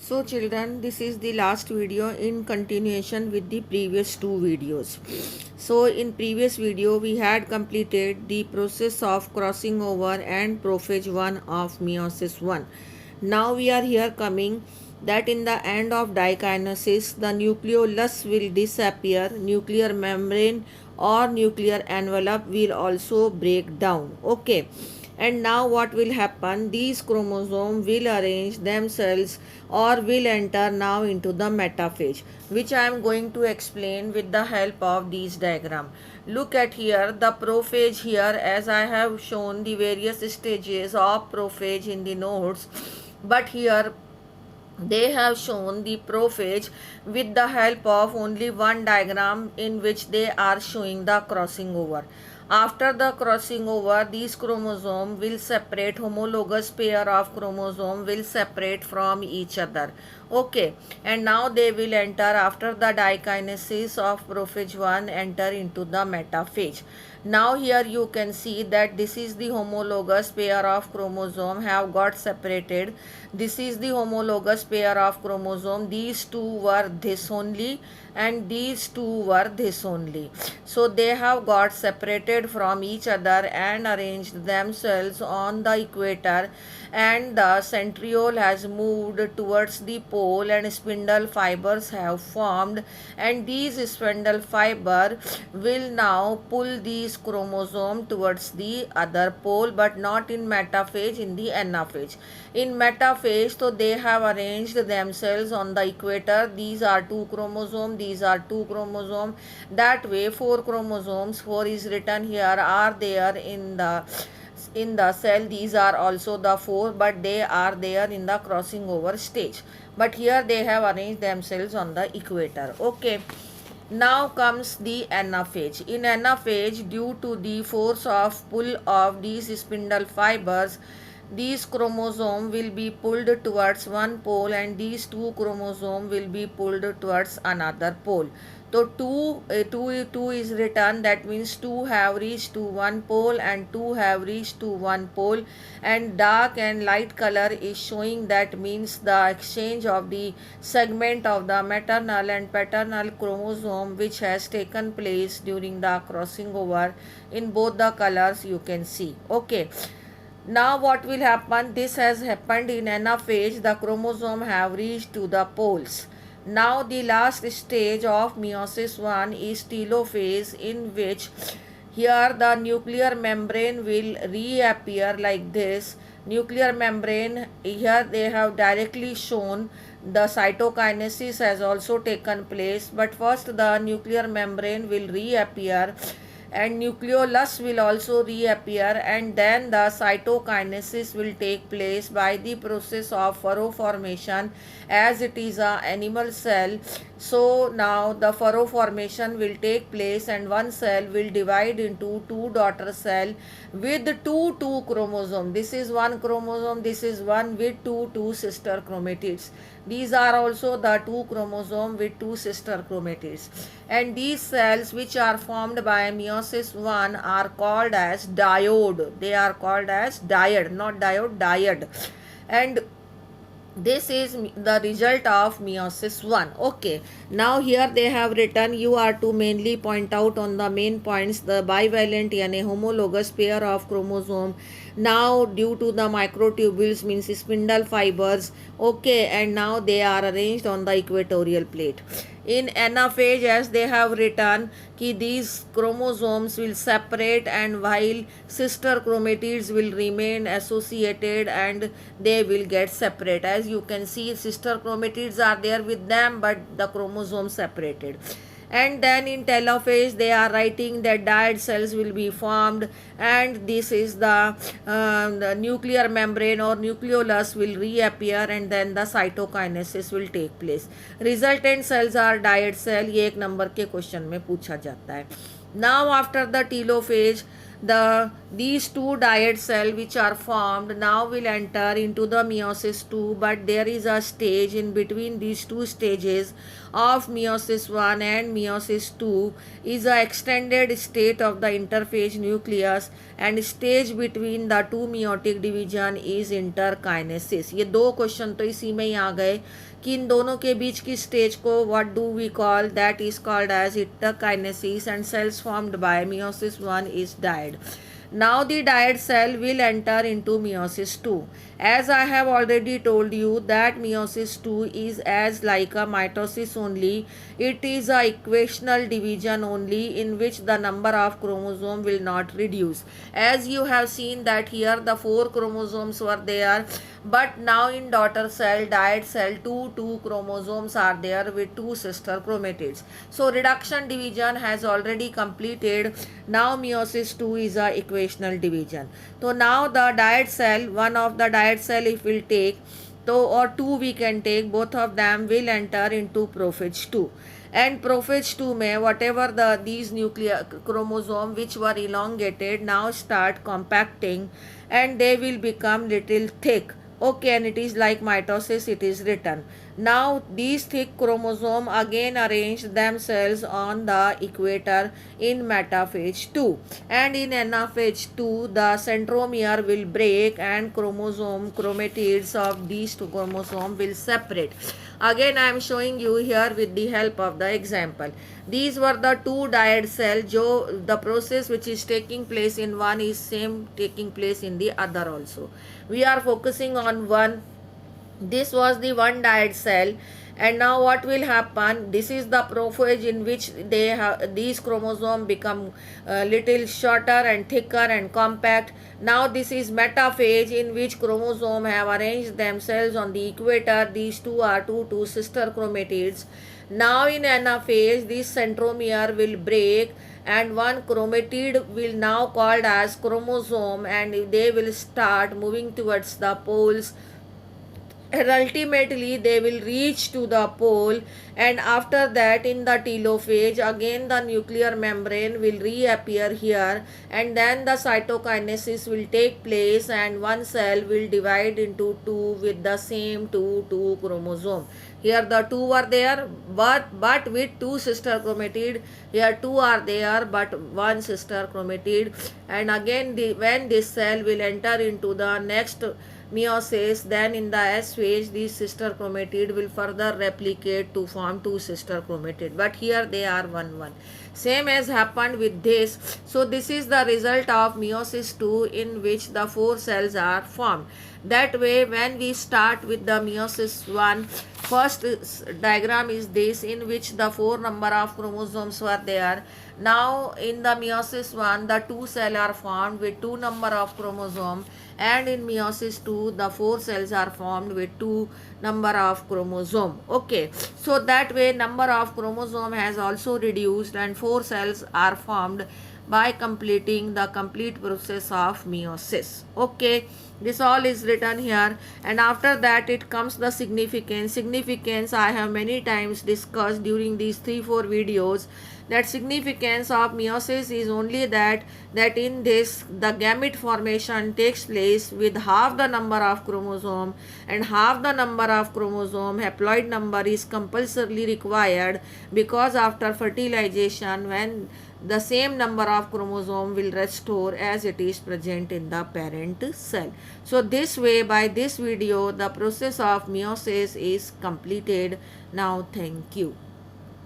So children, this is the last video in continuation with the previous two videos. So in previous video we had completed the process of crossing over and prophase 1 of meiosis 1. Now we are here coming that in the end of dikinesis the nucleolus will disappear, nuclear membrane or nuclear envelope will also break down. Okay, and now what will happen, these chromosomes will arrange themselves or will enter now into the metaphase, which I am going to explain with the help of these diagram. Look at here the prophase here, as I have shown the various stages of prophase in the notes, but here they have shown the prophase with the help of only one diagram in which they are showing the crossing over. After the crossing over, these chromosomes will separate, homologous pair of chromosome will separate from each other. Okay, and now they will enter after the dikinesis of prophase 1 enter into the metaphase. Now here you can see that this is the homologous pair of chromosome have got separated. This is the homologous pair of chromosome. These two were this only and these two were this only. So they have got separated from each other and arranged themselves on the equator, and the centriole has moved towards the pole and spindle fibers have formed, and these spindle fiber will now pull these chromosome towards the other pole, but not in metaphase, in the anaphase. In metaphase, so they have arranged themselves on the equator. These are two chromosomes, these are two chromosomes. That way 4 chromosomes, 4 is written here, are there in the cell. These are also the 4, but they are there in the crossing over stage, but here they have arranged themselves on the equator. Okay, now comes the anaphase. In anaphase, due to the force of pull of these spindle fibers, these chromosomes will be pulled towards one pole and these two chromosomes will be pulled towards another pole. So 2 is written, that means 2 have reached to one pole and 2 have reached to one pole, and dark and light color is showing, that means the exchange of the segment of the maternal and paternal chromosome which has taken place during the crossing over. In both the colors you can see. Okay, now what will happen, this has happened in anaphase, the chromosome have reached to the poles. Now the last stage of meiosis 1 is telophase, in which here the nuclear membrane will reappear like this. Nuclear membrane, here they have directly shown the cytokinesis has also taken place, but first the nuclear membrane will reappear and nucleolus will also reappear, and then the cytokinesis will take place by the process of furrow formation, as it is a animal cell. So now the furrow formation will take place and one cell will divide into two daughter cell with two chromosome. This is one chromosome, this is one with two sister chromatids. These are also the two chromosome with two sister chromatids, and these cells which are formed by meiosis 1 are called as diode. They are called as diode, not diode, diode. And this is the result of meiosis 1. Okay, now here they have written, you are to mainly point out on the main points the bivalent and a homologous pair of chromosome now due to the microtubules, means spindle fibers. Okay, and now they are arranged on the equatorial plate. In anaphase, as they have written, कि these chromosomes will separate and while sister chromatids will remain associated and they will get separate. As you can see, sister chromatids are there with them, but the chromosomes separated. And then in telophase they are writing that diode cells will be formed, and this is the nuclear membrane or nucleolus will reappear, and then the cytokinesis will take place. Resultant cells are diode cell. ये एक number के question में पूछा जाता है. Now after the telophase, the these two dyad cells which are formed now will enter into the meiosis 2, but there is a stage in between these two stages of meiosis 1 and meiosis 2 is a extended state of the interphase nucleus, and stage between the two meiotic division is interkinesis. ये दो question तो इसी में ही आ गए कि इन दोनों के बीच की स्टेज को what do we call, that is called as interkinesis, and cells formed by meiosis 1 is dyad. Now the dyad cell will enter into meiosis 2. As I have already told you that meiosis 2 is as like a mitosis only. It is a equational division only in which the number of chromosome will not reduce. As you have seen that here the 4 chromosomes were there, but now in daughter cell, dyad cell, two chromosomes are there with 2 sister chromatids. So reduction division has already completed. Now meiosis 2 is a equational division. So now the dyad cell, one of the dyad cell if we'll take, so or 2 we can take, both of them will enter into prophase 2. And prophase 2 में whatever these nuclear chromosome which were elongated now start compacting and they will become little thick. Okay, and it is like mitosis, it is written. Now these thick chromosome again arrange themselves on the equator in metaphase 2, and in anaphase 2 the centromere will break and chromatids of these two chromosomes will separate. Again I am showing you here with the help of the example. These were the two dyad cells. The process which is taking place in one is same taking place in the other also. We are focusing on one. This was the one dyad cell, and now what will happen, this is the prophase in which these chromosomes become little shorter and thicker and compact. Now this is metaphase in which chromosomes have arranged themselves on the equator. These two are two sister chromatids. Now in anaphase this centromere will break and one chromatid will now called as chromosome, and they will start moving towards the poles, and ultimately they will reach to the pole. And after that in the telophase again the nuclear membrane will reappear here, and then the cytokinesis will take place and one cell will divide into two with the same two chromosome. Here the two are there but with two sister chromatid. Here two are there but one sister chromatid. And again when this cell will enter into the next meiosis, then in the S phase these sister chromatid will further replicate to form two sister chromatid, but here they are one. Same as happened with this. So this is the result of meiosis 2 in which the 4 cells are formed. That way when we start with the meiosis 1, first diagram is this in which the 4 number of chromosomes were there. Now in the meiosis 1 the 2 cells are formed with 2 number of chromosomes, and in meiosis 2 the 4 cells are formed with 2 number of chromosome. Okay, so that way number of chromosome has also reduced and 4 cells are formed by completing the complete process of meiosis. Okay, this all is written here, and after that it comes the significance. I have many times discussed during these 3-4 videos that significance of meiosis is only that in this the gamete formation takes place with half the number of chromosome, and half the number of chromosome haploid number is compulsorily required, because after fertilization when the same number of chromosome will restore as it is present in the parent cell. So this way, by this video the process of meiosis is completed. Now thank you.